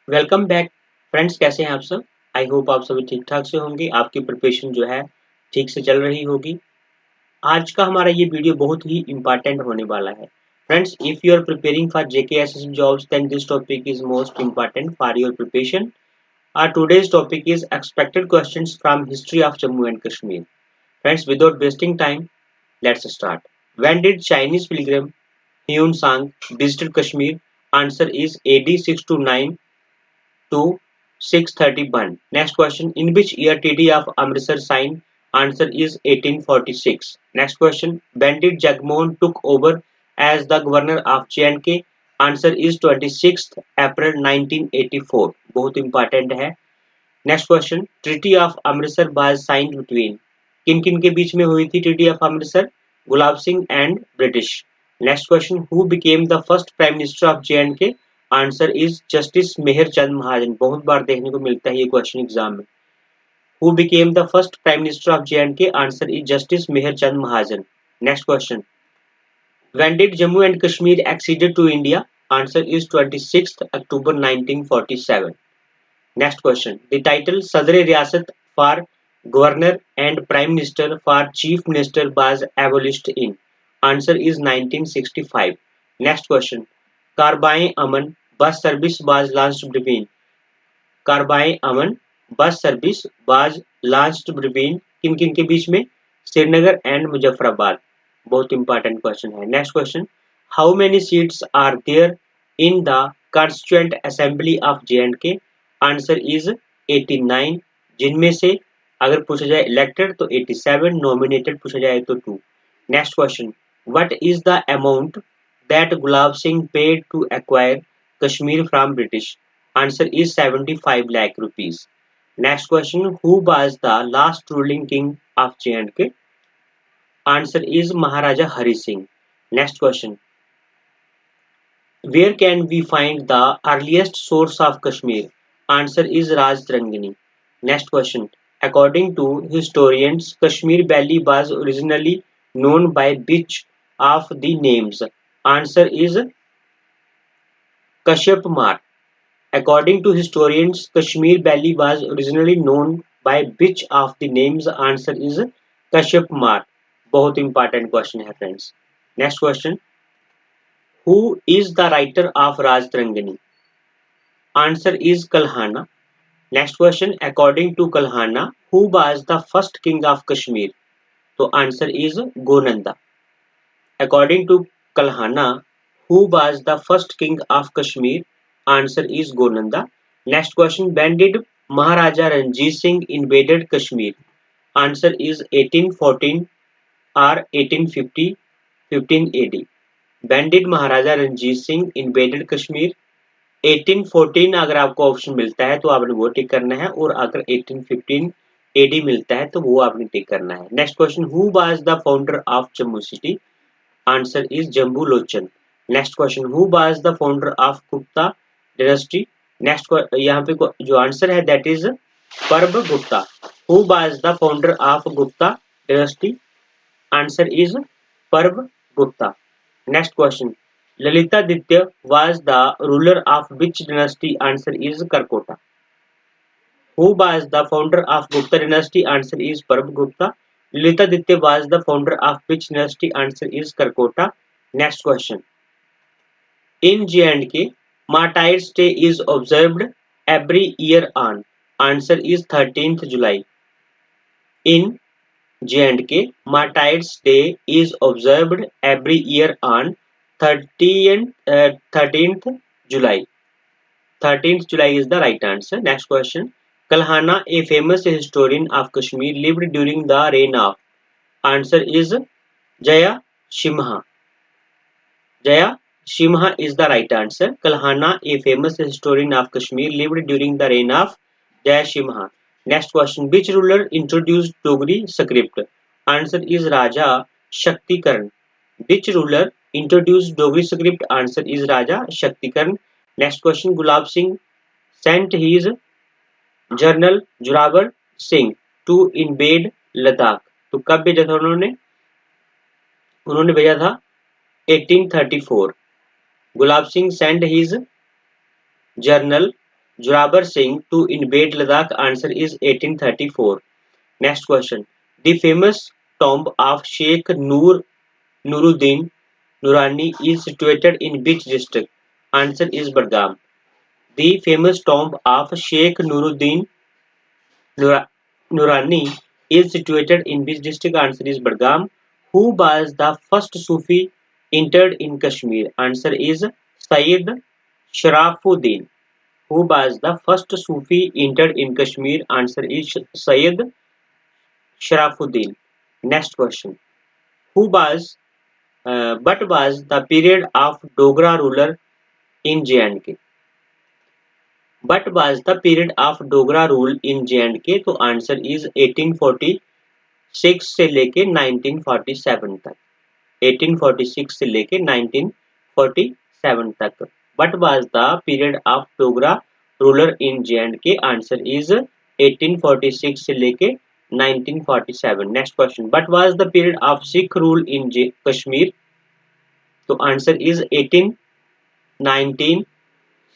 Welcome back friends. कैसे हैं आप सब? आई होप आप सभी ठीक ठाक से होंगे। आपकी प्रिपरेशन जो है ठीक से चल रही होगी। आज का हमारा ये वीडियो बहुत ही इंपॉर्टेंट होने वाला है। Friends, if you are preparing for JKSSC jobs then this topic is most important for your preparation. Our today's topic is expected questions from history of Jammu and Kashmir. Friends, without wasting time, let's start. When did Chinese pilgrim Hyun Sang visited Kashmir? Answer is AD 629 to 631. Next question. In which year Treaty of Amritsar signed? Answer is 1846. Next question. When did Jagmohan took over as the governor of J&K? Answer is 26th April 1984. बहुत important है. Next question. Treaty of Amritsar was signed between किन किन के बीच में हुई थी Treaty of Amritsar? Gulab Singh and British. Next question. Who became the first Prime Minister of J&K? Answer is justice Mehar Chand Mahajan. बहुत बार देखने को मिलता है ये क्वेश्चन एग्जाम में। Who became the first prime minister of J&K? Answer is justice Mehar Chand Mahajan. Next question. When did Jammu and Kashmir acceded to India? Answer is 26 October 1947। Next question. The title Sadar Riyasat for governor and prime minister for chief minister was abolished in? Answer is 1965। Next question. Karwan-e Aman bus service was launched between Karwan-e Aman bus service was launched between किन किन के बीच में? Srinagar and Muzaffarabad. बहुत important question है। Next question. How many seats are there in the constituent assembly of J&K? Answer is 89, जिनमें से अगर पूछा जाए इलेक्टेड तो 87, नॉमिनेटेड पूछा जाए तो 2। Next question. What is the amount that Gulab Singh paid to acquire Kashmir from British? Answer is 75 lakh rupees. Next question. Who was the last ruling king of J&K? Answer is Maharaja Hari Singh. Next question. Where can we find the earliest source of Kashmir? Answer is Rajtarangani. Next question. According to historians, Kashmir Valley was originally known by which of the names? Answer is Kashyap Mar. According to historians, Kashmir Valley was originally known by which of the names? Answer is Kashyap Mar. बहुत important question है friends. Next question. Who is the writer of Rajtarangani? Answer is Kalhana. Next question. According to Kalhana, who was the first king of Kashmir? So answer is Gonanda. According to Kalhana, who was the first king of Kashmir? Answer is Gonanda. Next question. When did Maharaja Ranjit Singh invaded Kashmir? Answer is 1814 or 1850, 15 AD. When did Maharaja Ranjit Singh invaded Kashmir? 1814 अगर आपको option मिलता है तो आपने वो टिक करना है, और अगर 1815 AD मिलता है तो वो आपने टिक करना है। Next question. Who was the founder of Jammu city? Answer is Jambu Lochan. Next question. Who was the founder of Gupta dynasty? Next यहाँ पे जो आंसर है that is Parab Gupta. Who was the founder of Gupta dynasty? Answer is Parab Gupta. Next question. Lalitaditya was the ruler of which dynasty? Answer is Karkota. Who was the founder of Gupta dynasty? Answer is Parabgupta. Lalitaditya was the founder of which dynasty? Answer is Karkota. Next question. In J&K, Martyrs' Day is observed every year on. Answer is 13th July. In J&K, Martyrs' Day is observed every year on 13th July. 13th July is the right answer. Next question. Kalhana, a famous historian of Kashmir, lived during the reign of? Answer is Jaya Simha. Jaya Simha is the right answer. Kalhana, a famous historian of Kashmir, lived during the reign of Jaya Simha. Next question. Which ruler introduced Dogri script? Answer is Raja Shaktikaran. Which ruler introduced Dogri script? Answer is Raja Shaktikaran. Next question. Gulab Singh sent his general Zorawar Singh to invade Ladakh, तो कब भेजा था उन्होंने भेजा था 1834। Gulab Singh send his general Jorabar Singh to invade Ladakh? Answer is 1834. Next question. The famous tomb of Sheikh Nuruddin Nurani is situated in which district? Answer is Badgam. The famous tomb of Sheikh Nurani is situated in which district? Answer is Badgam. Who was the first Sufi interred in Kashmir? Answer is Sayyid Sharafuddin. Who was the first Sufi interred in Kashmir? Answer is Sayyid Sharafuddin. Next question. Who was What was the period of Dogra ruler in J&K? What was the period of Dogra rule in J&K? तो answer is 1846 से लेके 1947 तक. 1846 से लेके 1947 तक. What was the period of Dogra ruler in J&K? Answer is 1846 से लेके 1947. Next question. What was the period of Sikh rule in Kashmir? तो आंसर इज 1819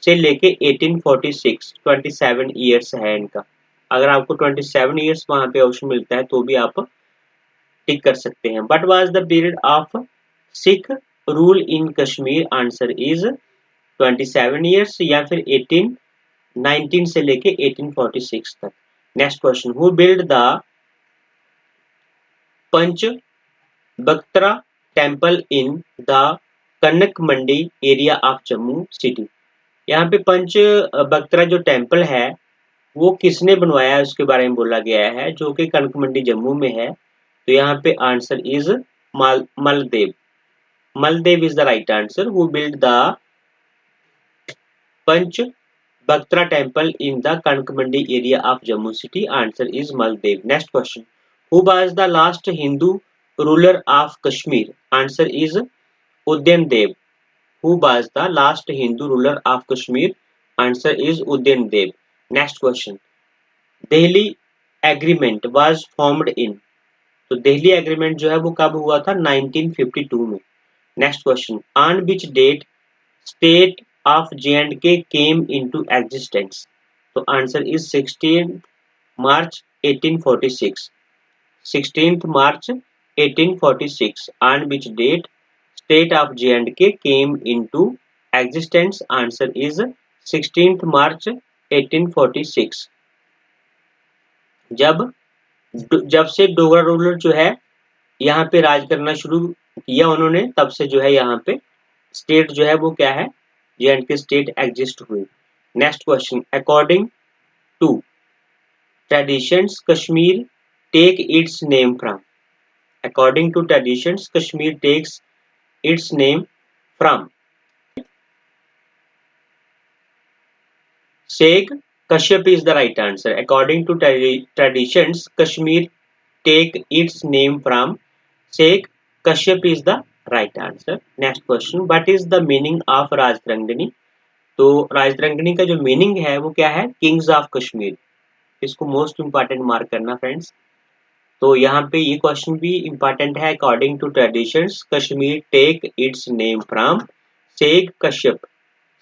से लेके 1846. 27 ईयर्स है इनका. अगर आपको 27 ईयर्स वहां पे ऑप्शन मिलता है तो भी आप टिक कर सकते हैं. But was the period of Sikh rule in Kashmir? Answer is 27 years या फिर 1819 से लेके 1846 तक. Next question. Who build the Panch Bakhtar temple in the Kanak Mandi area of Jammu city? यहाँ पे पंच बख्तरा जो टेम्पल है वो किसने बनवाया है उसके बारे में बोला गया है, जो कि कनक मंडी जम्मू में है. तो यहाँ पे answer is Maldev. Maldev is the right answer. Who build the Panch Bakhtar temple in the Kanak Mandi area of Jammu city? Answer is Maldev. Next question. Who was the last Hindu ruler of Kashmir? Answer is Udayan Dev. Who was the last Hindu ruler of Kashmir? Answer is Udayan Dev. Next question. Delhi Agreement was formed in? तो Delhi agreement जो है वो कब हुआ था? 1952 में. Next question. On which date state of J&K came into existence? तो answer is 16 March 1846. 16 March 1846. On which date state of J&K came into existence? Answer is 16th March 1846. जब से डोगरा रूलर जो है यहाँ पे राज करना शुरू किया उन्होंने, तब से जो है यहाँ पे स्टेट जो है वो क्या है? J&K स्टेट एग्जिस्ट हुई. Next question. According to traditions Kashmir take its name from? According to traditions Kashmir takes its name from? Sheikh Kashyap is the right answer. According to traditions, Kashmir take its name from Sheikh Kashyap is the right answer. Next question. What is the meaning of Rajtarangani? तो राजतरंगिणी का जो meaning है वो क्या है? Kings of Kashmir. इसको most important mark करना friends. तो यहाँ पे ये क्वेश्चन भी इंपॉर्टेंट है. According to traditions Kashmir take its name from Sheikh Kashyap.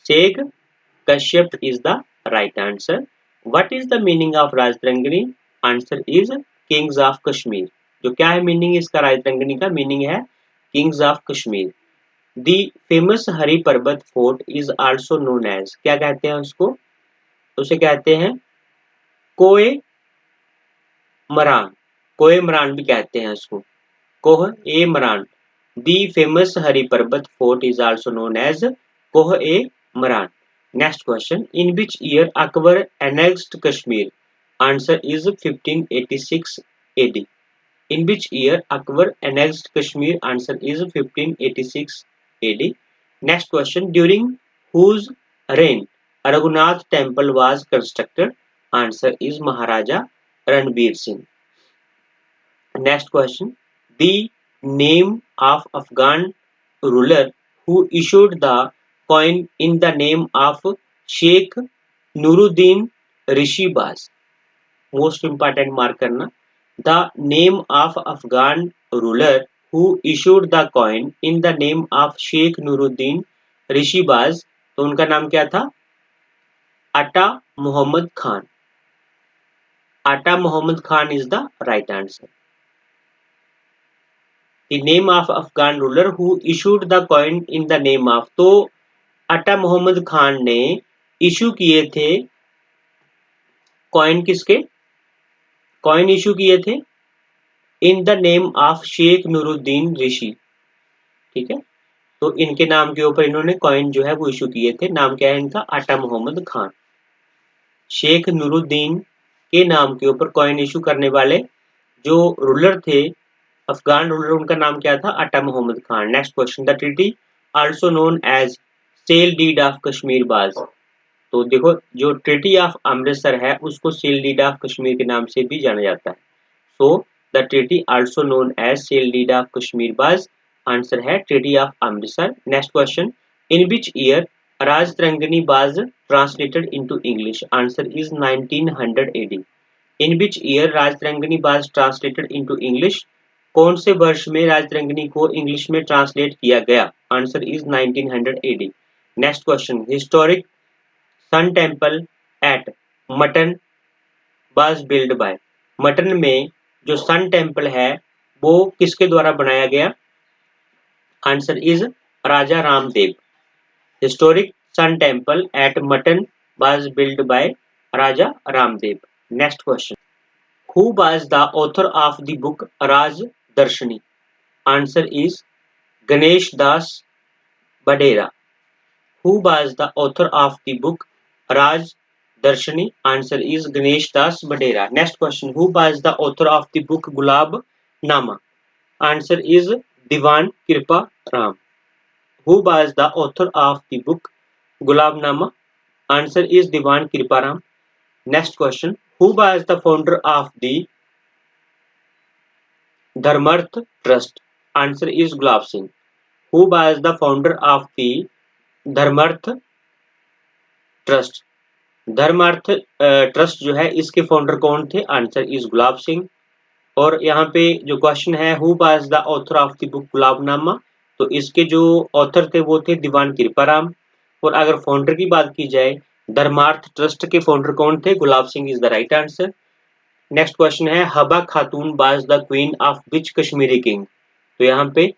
Sheikh Kashyap is the right answer. What is the meaning of Rajatarangini? Answer is kings of Kashmir. जो क्या है मीनिंग इसका? राजतरंगिणी का मीनिंग है kings of Kashmir. The famous Hari Parbat fort is also known as? क्या कहते हैं उसको? उसे कहते हैं कोए मरान. कोए मरान भी कहते हैं उसको. कोह ए मरान. दी famous Hari Parbat fort is also known as Koh e Maran. Next question. In which year Akbar annexed Kashmir? Answer is 1586 AD. In which year Akbar annexed Kashmir? Answer is 1586 AD. Next question. During whose reign Raghunath temple was constructed? Answer is Maharaja Ranbir Singh. Next question. The name of Afghan ruler who issued the coin in the name of Sheikh Nuruddin Rishibaz? Most important mark करना. The name of Afghan ruler who issued the coin in the name of Sheikh Nuruddin Rishibaz. तो उनका नाम क्या था? Ata Muhammad Khan. Ata Muhammad Khan is the right answer. The name of Afghan ruler who issued the coin in the name of, तो अटा मोहम्मद खान ने issue किए थे कॉइन, किसके कॉइन इशू किए थे in the name of Sheikh Nooruddin Rishi, ठीक है। तो इनके नाम के ऊपर इन्होंने कॉइन जो है वो इशू किए थे। नाम क्या है इनका? आटा मोहम्मद खान। शेख नूरुद्दीन के नाम के ऊपर कॉइन इशू करने वाले जो रूलर थे, अफगान रूलर, उनका नाम क्या था? Ata Mohammad Khan. Next question, the treaty also known as sale deed of Kashmir बाज। तो देखो, जो ट्रीटी ऑफ अमृतसर है उसको सेल डीड ऑफ कश्मीर के नाम से भी जाना जाता है। So the treaty also known as sale deed of Kashmir was. Answer है treaty of Amritsar. Next question, in which year Rajatarangini was translated into English? Answer is 1900 AD। In which year Rajatarangini was translated into English? कौन से वर्ष में राज तरंगिणी को English में translate किया गया? Answer is 1900 AD। Next question, historic sun temple at Mattan was build by. Mattan में जो सन टेम्पल है वो किसके द्वारा बनाया गया? Answer is Raja Ramdev. Historic sun temple at Mattan was build by Raja Ramdev. Next question, who was the author of the book Raj Darshani? Answer is Ganesh Das Badera. Who was the author of the book Raj Darshani? Answer is Ganesh Das Badera. Next question, who was the author of the book Gulab Nama? Answer is Diwan Kripa Ram. Who was the author of the book Gulab Nama? Answer is Diwan Kripa Ram. Next question, who was the founder of the Dharmarth Trust? Answer is Gulab Singh. Who was the founder of the Dharmarth trust? Dharmarth trust जो है इसके founder कौन थे? Answer is Gulab Singh. और यहाँ पे जो question है, who was the author of the book Gulabnama? तो इसके जो ऑथर थे वो थे दीवान कृपाराम। और अगर फाउंडर की बात की जाए, धर्मार्थ ट्रस्ट के फाउंडर कौन थे? Gulab Singh is the right answer. Next question है, Haba Khatoon was the queen of which Kashmiri king? तो यहाँ पे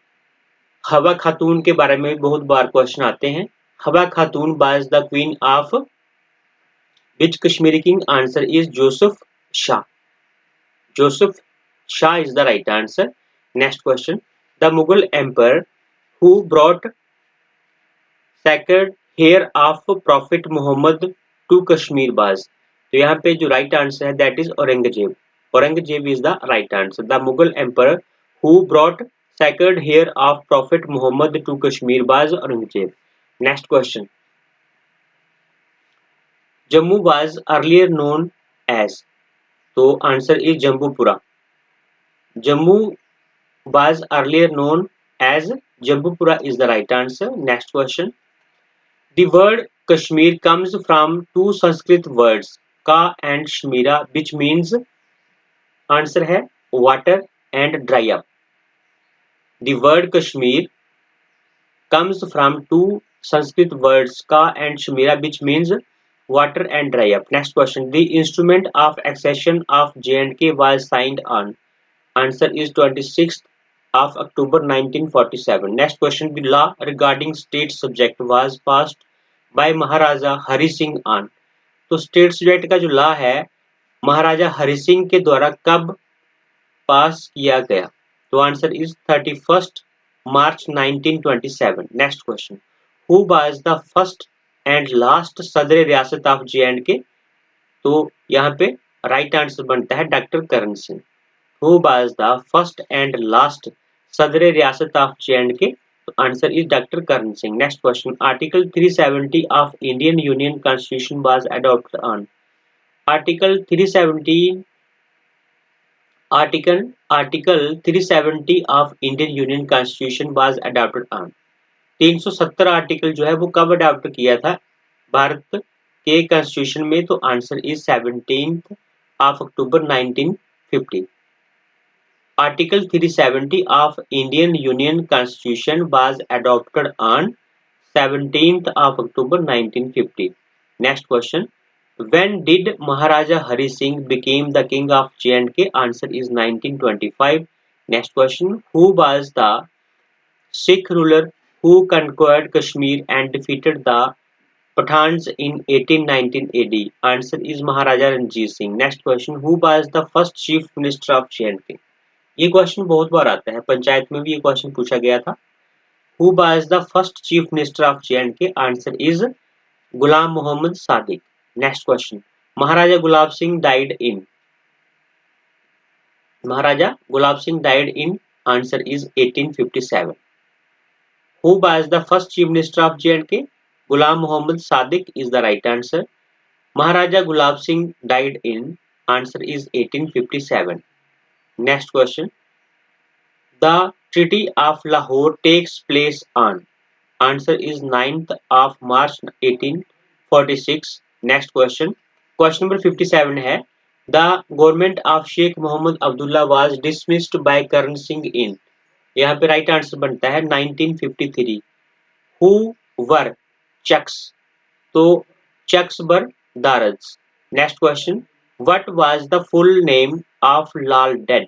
हबा खातून के बारे में बहुत बार क्वेश्चन आते हैं। Haba Khatoon was the queen of which Kashmiri king? Answer is Joseph Shah. Joseph Shah is the right answer. Next question, the Mughal emperor who brought sacred hair of prophet Mohammad to Kashmir बाज? तो यहाँ पे जो राइट आंसर है that is Aurangzeb. Aurangzeb is the right answer. The Mughal emperor who brought sacred hair of prophet Mohammad to Kashmir was, Aurangzeb. Next question, Jammu was earlier known as? तो answer is Jambupura. Jammu was earlier known as Jambupura is the right answer. Next question, the word Kashmir comes from two Sanskrit words ka and Shamira which means? Answer है water and dry up. The word Kashmir comes from two Sanskrit words ka and shmira which means water and dry up. Next question, the instrument of accession of J&K was signed on? Answer is 26th of October 1947. Next question, the law regarding state subject was passed by Maharaja Hari Singh on? तो state subject का जो law है महाराजा हरि सिंह के द्वारा कब पास किया गया? तो answer is 31st March 1927. Next question, who was the first and last सदर रियासत ऑफ J&K? तो यहाँ पे राइट आंसर बनता है doctor Karan Singh. Who was the first and last सदर रियासत ऑफ J&K? तो answer is doctor Karan Singh. Next question, article 370 of Indian union constitution was adopted on? Article 370 of Indian union constitution was adopted on? 370 article जो है वो कब adopt किया था भारत के कॉन्स्टिट्यूशन में? तो answer is 17th of October 1950। Article 370 of Indian union constitution was adopted on 17th of October 1950। Next question, When did Maharaja Hari Singh became the king of J&K? Answer is 1925. Next question. Who was the Sikh ruler who conquered Kashmir and defeated the Pathans in 1819 AD? Answer is Maharaja Ranjit Singh. Next question. Who was the first chief minister of J&K? ये question बहुत बार आता है, पंचायत में भी ये question पूछा गया था. Who was the first chief minister of J&K? Answer is Ghulam Muhammad Sadiq. Next question. Maharaja Gulab Singh died in. Maharaja Gulab Singh died in. Answer is 1857. Who was the first chief minister of J&K? Ghulam Muhammad Sadiq is the right answer. Maharaja Gulab Singh died in. Answer is 1857. Next question. The Treaty of Lahore takes place on. Answer is 9th of March 1846. Next question. Question number 57 है. The government of Sheikh Mohammed Abdullah was dismissed by Karan Singh in. यहाँ पे right answer बनता है 1953. Who were Czechs? तो Czechs were Dards. Next question. What was the full name of Lal Ded?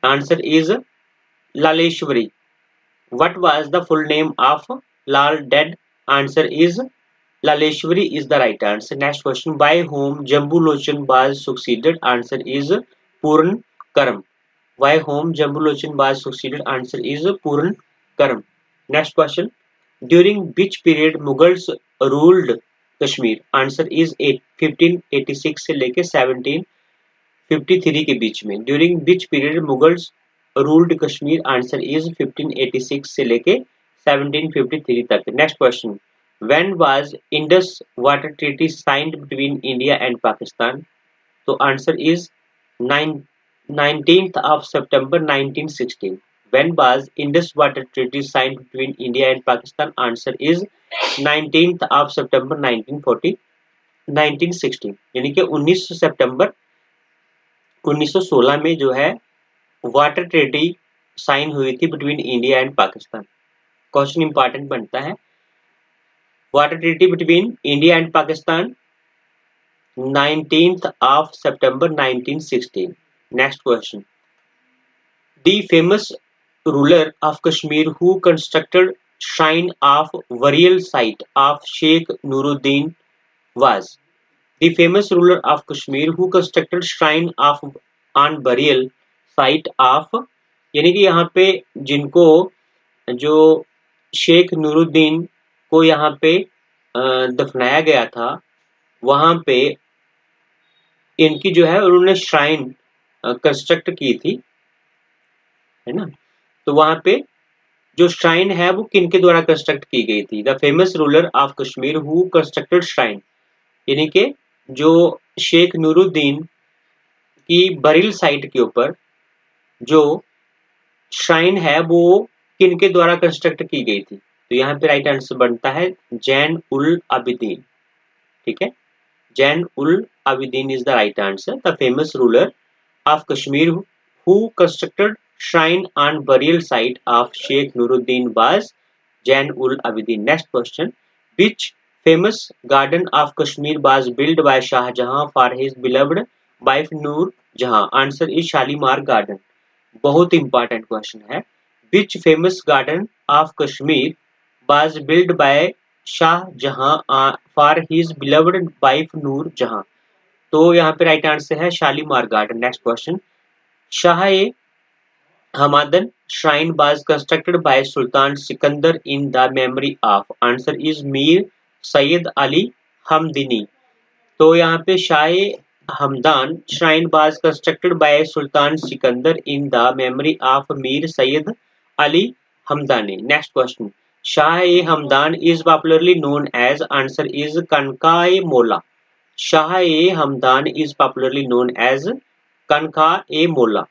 Answer is Laleshwari. What was the full name of Lal Ded? Answer is Laleshwari is the right answer. Next question. By whom Jambu Lochan was succeeded? Answer is Puran Karam. By whom Jambu Lochan was succeeded? Answer is Puran Karam. Next question. During which period Mughals ruled Kashmir? Answer is 1586 से लेके 1753 के बीच में. During which period Mughals ruled Kashmir? Answer is 1586 से लेके 1753 तक. Next question. When was Indus Water Treaty signed between India and Pakistan? So answer is 19th of September 1916. When was Indus Water Treaty signed between India and Pakistan? Answer is 19th of September 1916. यानी कि 19 सितंबर 1916 में जो है water treaty sign हुई थी between India and Pakistan. Question important बनता है. Water treaty between India and Pakistan 19th of September 1916. Next question. The famous ruler of Kashmir who constructed shrine of burial site of Sheikh Nuruddin was. The famous ruler of Kashmir who constructed shrine of on burial site of, यानी कि यहाँ पे जिनको जो शेख नूरुद्दीन को यहाँ पे दफनाया गया था वहां पे इनकी जो है उन्होंने श्राइन कंस्ट्रक्ट की थी, है ना. तो वहां पे जो श्राइन है वो किनके द्वारा कंस्ट्रक्ट की गई थी? The famous ruler of Kashmir who constructed shrine, यानी कि जो शेख नूरुद्दीन की बरिल साइट के ऊपर जो श्राइन है वो किनके द्वारा कंस्ट्रक्ट की गई थी? तो यहाँ पे राइट आंसर बनता है जैन उल आबिदीन. ठीक है, Zain ul Abidin is the right answer. The famous ruler of Kashmir who constructed shrine on burial site of Sheikh Nuruddin was Jain ul Abidin. Next question. Which famous garden of Kashmir was built by Shah Jahan for his beloved wife Noor Jahan? Answer is Shalimar Garden. बहुत important question है. Which famous garden of Kashmir was built by Shah Jahan for his beloved wife Noor Jahan? तो यहाँ पे right answer है Shalimar garden. Next question. Shah e Hamadan shrine was constructed by Sultan Sikandar in the memory of? Answer is Mir Syed Ali Hamdani. तो यहाँ पे Shah Hamdan shrine was constructed by Sultan Sikandar in the memory of Mir Syed Ali Hamdani. Next question. Shah-e-Hamdan is popularly known as. Answer is Kanka-e-Molla. Shah-e-Hamdan is popularly known as Kanka-e-Molla.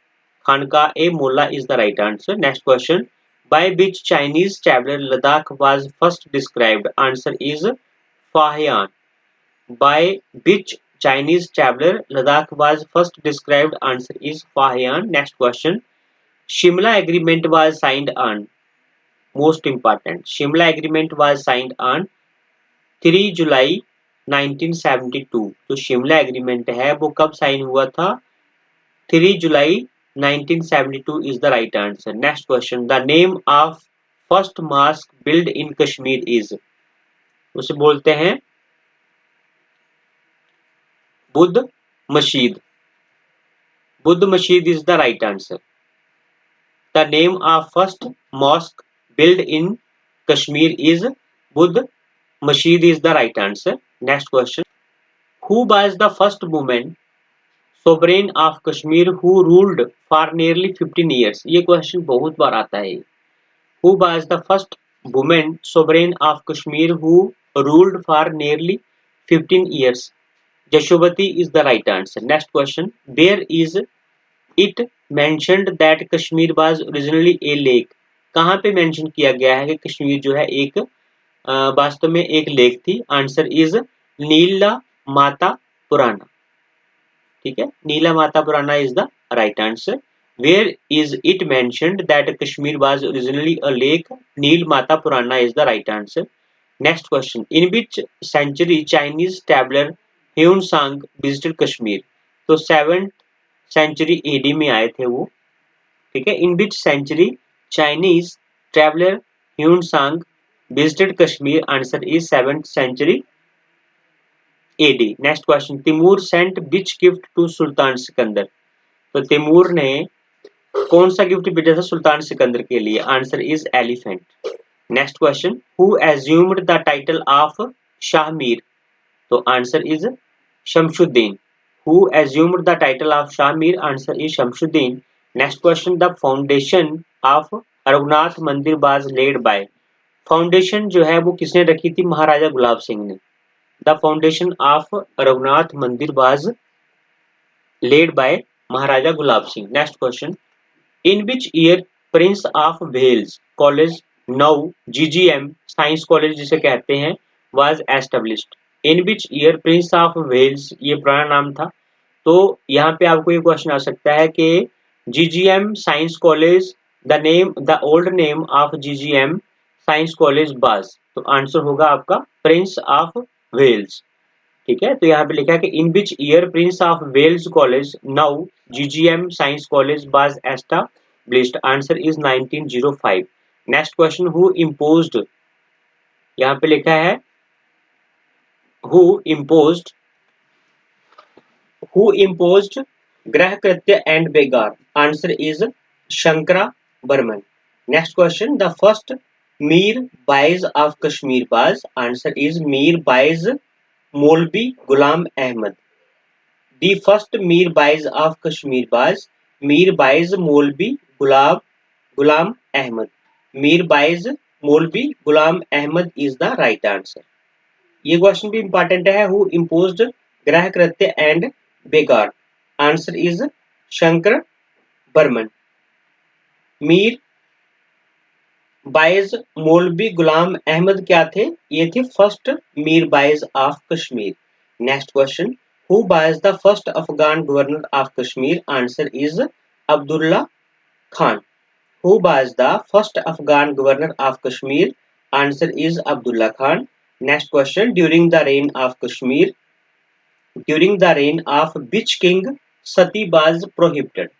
Kanka-e-Molla is the right answer. Next question. By which Chinese traveler Ladakh was first described? Answer is Fahian. By which Chinese traveler Ladakh was first described? Answer is Fahian. Next question. Shimla Agreement was signed on. Most important. Shimla Agreement was signed on 3 July 1972। जो Shimla agreement है वो कब sign हुआ था? 3 जुलाई 1972 is the right answer. Next question. The name of first mosque built in Kashmir is? उसे बोलते हैं बुद्ध मशीद। बुद्ध मशीद is the right answer. The name of first mosque built in Kashmir is Buddh Masjid is the right answer. Next question. Who was the first woman sovereign of Kashmir who ruled for nearly 15 years? ये question बहुत बार आता है। Who was the first woman sovereign of Kashmir who ruled for nearly 15 years? Yashobati is the right answer. Next question. Where is it mentioned that Kashmir was originally a lake? कहाँ पे mention किया गया है कि कश्मीर जो है एक वास्तव में एक लेक थी? आंसर इज नीला माता पुराना। ठीक है, Nila Mata Purana is the right answer. Where is it mentioned that Kashmir was originally a lake? Neel Mata Purana is the right answer. Next question. In which century Chinese traveller Hiuen Tsang visited Kashmir? तो 7th सेंचुरी एडी में आए थे वो। ठीक है, इन which century Chinese traveller Hiuen सांग visited Kashmir? Answer is 7th century AD. Next question. Timur sent which gift to Sultan Sikandar? तो Timur ने कौन सा गिफ्ट भेजा था सुल्तान सिकंदर के लिए? Answer is elephant. Next question. Who assumed the title of Shah Mir? तो answer is Shamsuddin. Who assumed the title of Shah Mir? Answer is Shamsuddin. Next question. The foundation of Raghunath Mandir was led bye? Foundation जो है वो किसने रखी थी? महाराजा गुलाब सिंह ने। The foundation of Raghunath Mandir was led by Maharaja Gulab Singh. Next question. In which year Prince of Wales college, now GGM science College जिसे कहते हैं, was established? In which year Prince of Wales, ये पुराना नाम था। तो यहाँ पे आपको ये क्वेश्चन आ सकता है कि GGM science college, the old name of GGM science college was? तो आंसर होगा आपका प्रिंस ऑफ वेल्स। ठीक है, तो यहाँ पे लिखा है कि in which year Prince of Wales college, now GGM science college was established? Answer is 1905। Next question. Who imposed, यहाँ पे लिखा है who imposed Grih Kritya and Begar? Answer is Shankara Barman. Next question. The first Mir Baiz of Kashmir was? Answer is Mir Baiz Maulvi Ghulam Ahmad. The first Mir Baiz of Kashmir was? Mir Baiz Maulvi Ghulam Ahmad. Mir Baiz Maulvi Ghulam Ahmad is the right answer. ये question भी important है। Who imposed Grih Kritya and Begar? Answer is Shankar Barman. Mir Baiz Maulvi Ghulam Ahmad क्या थे? ये थे first Mir Baiz of Kashmir. Next question. Who was the first Afghan governor of Kashmir? Answer is Abdullah Khan. Who was the first Afghan governor of Kashmir? Answer is Abdullah Khan. Next question. During the reign of Kashmir, during the reign of which king sati was prohibited?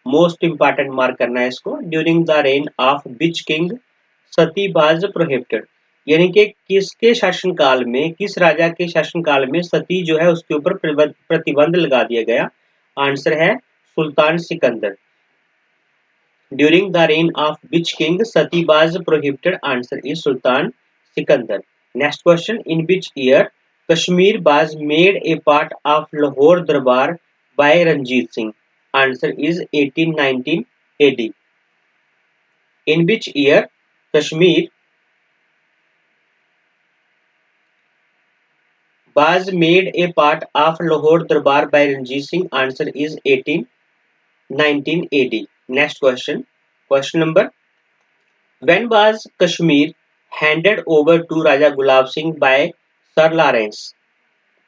Most important mark करना है इसको। During the reign of which king sati was prohibited? यानी कि किसके शासनकाल में, किस राजा के शासनकाल में सती जो है उसके ऊपर प्रतिबंध लगा दिया गया? आंसर है Sultan Sikandar. During the reign of which king sati was prohibited? Answer is Sultan Sikandar. Next question. In which year Kashmir was made a part of Lahore Darbar by Ranjit Singh? Answer is 1819 AD. In which year Kashmir was made a part of Lahore Darbar by Ranjit Singh? Answer is 1819 AD. Next question. Question number. When was Kashmir handed over to Raja Gulab Singh by Sir Lawrence?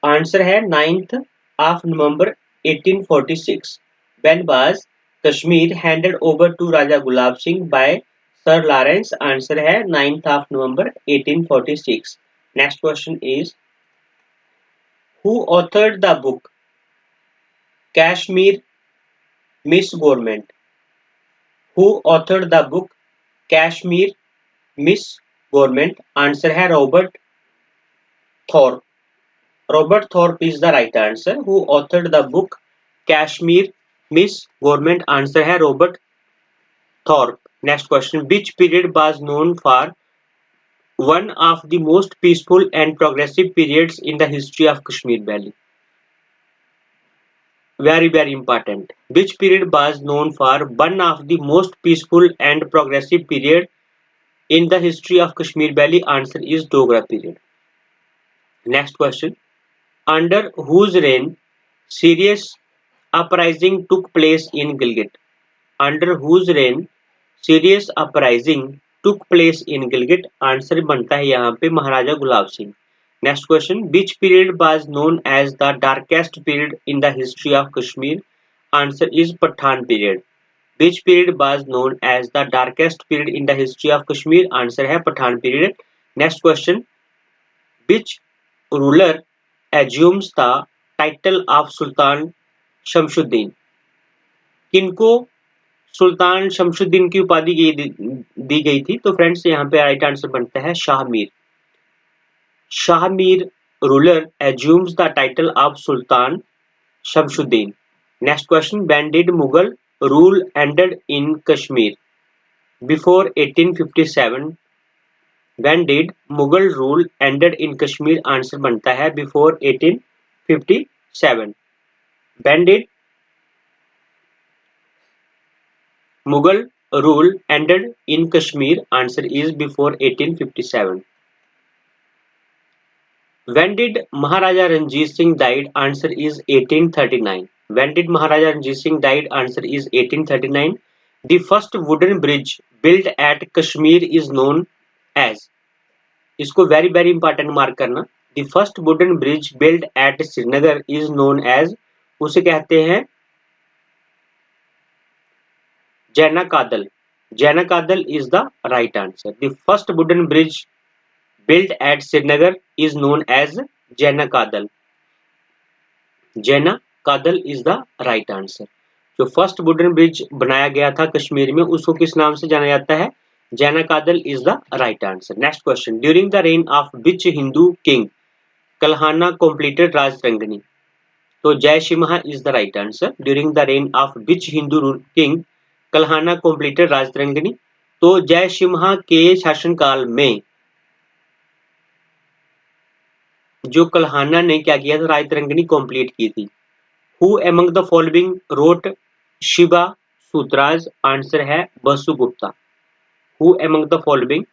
Answer है 9th of November 1846. When was Kashmir handed over to Raja Gulab Singh by Sir Lawrence? Answer है 9th of November 1846. Next question is, Who authored the book Kashmir Miss Government? Who authored the book Kashmir Miss Government? Answer है Robert Thorpe. Robert Thorpe is the right answer. Who authored the book Kashmir Miss Government? Answer है Robert Thorpe. Next question. Which period was known for one of the most peaceful and progressive periods in the history of Kashmir Valley? Very important. Which period was known for one of the most peaceful and progressive period in the history of Kashmir Valley? Answer is Dogra period. Next question. Under whose reign serious uprising took place in Gilgit? Under whose reign serious uprising took place in Gilgit? Answer बनता है यहाँ पे महाराजा Gulab Singh. Next question. Which period was known as the darkest period in the history of Kashmir? Answer is Pathan period. Which period was known as the darkest period in the history of Kashmir? Answer है Pathan period. Next question. Which ruler assumes the title of Sultan Shamsuddin? किनको सुल्तान शमशुद्दीन की उपाधि दी गई थी? तो friends यहाँ पे right answer बनता है Shah Mir. Shah Mir ruler assumes the title of Sultan Shamsuddin. Next question. When did Mughal rule ended in Kashmir? Before 1857. When did Mughal rule ended in Kashmir? Answer बनता है before 1857. When did Mughal rule ended in Kashmir? Answer is before 1857. When did Maharaja Ranjit Singh died? Answer is 1839. When did Maharaja Ranjit Singh died? Answer is 1839. The first wooden bridge built at Kashmir is known as. इसको very important mark करना. The first wooden bridge built at Srinagar is known as. उसे कहते हैं Jaina Kadal. Jaina Kadal is the right answer. The first wooden bridge built at Srinagar is known as Jaina Kadal. Jaina Kadal is the right answer. जो first wooden bridge बनाया गया था कश्मीर में उसको किस नाम से जाना जाता है? जैना कादल is the right answer. Next question. During the reign of which Hindu king Kalhana completed Rajrangani? तो जय Simha is the right answer. During the reign of which Hindu king Kalhana completed Rajrangani? तो जय सिम्हा के शासनकाल में जो कल्हाना ने क्या किया था? राजतरंगिणी कंप्लीट की थी. Who among the following wrote Shiva Sutras? Answer है Vasugupta. Who among the following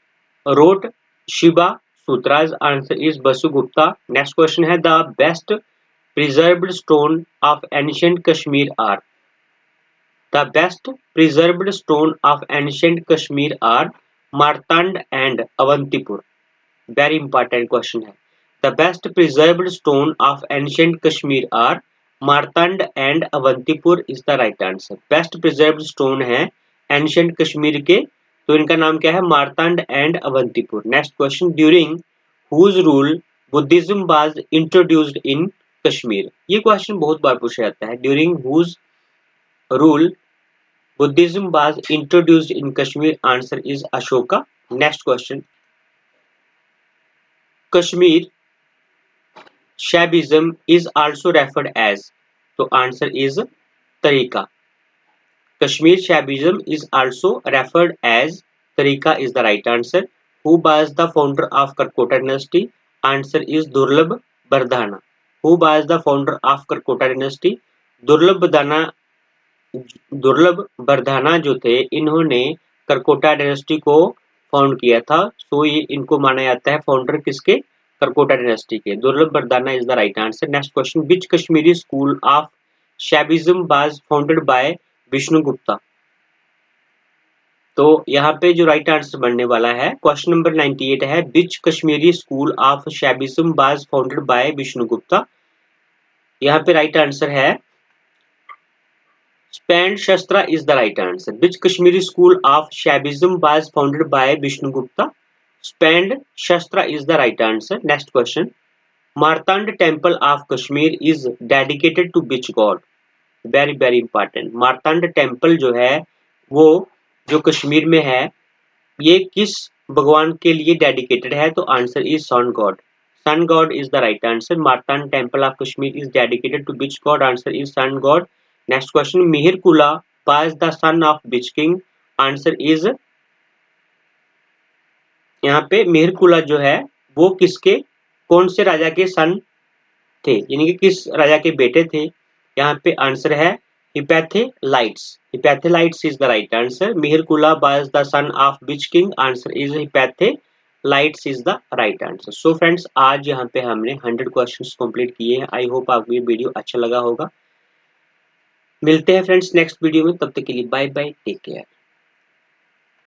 wrote Shiva Sutras? Answer is Vasugupta. Next question है the best preserved stone of ancient Kashmir are. The best preserved stone of ancient Kashmir are Martand and Avantipur. Very important question है. The best preserved stone of ancient Kashmir are Martand and Avantipur is the right answer. Best preserved stone है ancient Kashmir के, तो इनका नाम क्या है? Martand and Avantipur. Next question. During whose rule Buddhism was introduced in Kashmir? ये question बहुत बार पूछा जाता है. During whose rule Buddhism was introduced in Kashmir? Answer is Ashoka. Next question. Kashmir Shaivism is also referred as. तो आंसर is तरीका. Kashmir Shaivism is also referred as Tarika is the right answer. Who was the founder of Karkota dynasty? Answer is Durlabh Bardhana. Who was the founder of Karkota dynasty? दुर्लभ बरधाना जो थे इन्होंने Karkota dynasty को found किया था. सो ये इनको माना जाता है फाउंडर किसके? करकोटा डायनेस्टी के. Durlabh Bardhana is the right answer. Next question. Which Kashmiri school of Shaivism was founded by Vishnugupta? तो यहाँ पे जो राइट आंसर बनने वाला है क्वेश्चन नंबर 98 है. Which Kashmiri school of Shaivism was founded by Vishnugupta? यहाँ पे राइट आंसर है Spand Shastra is the right answer. Which Kashmiri school of Shaivism was founded by Vishnugupta? Spand Shastra is the right answer. Next question. Martand temple of Kashmir is dedicated to which god? Very very important. Martand temple जो है वो जो कश्मीर में है ये किस भगवान के लिए डेडिकेटेड है? तो answer is sun god. Sun god is the right answer. Martand temple of Kashmir is dedicated to which god? Answer is sun god. Next question, Mihir Kula was the son of which king? Answer is, यहाँ पे मिहिर कुला जो है वो किसके, कौन से राजा के सन थे, यानी कि किस राजा के बेटे थे? यहाँ पे आंसर है Hephthalites. Hephthalites is the right answer. Mihir Kula was the son of which king? Answer is Hephthalites is the right answer. So friends, आज यहाँ पे हमने 100 क्वेश्चंस कंप्लीट किए हैं। आई होप आपको ये वीडियो अच्छा लगा होगा। मिलते हैं फ्रेंड्स नेक्स्ट वीडियो में, तब तक के लिए बाय बाय, टेक केयर।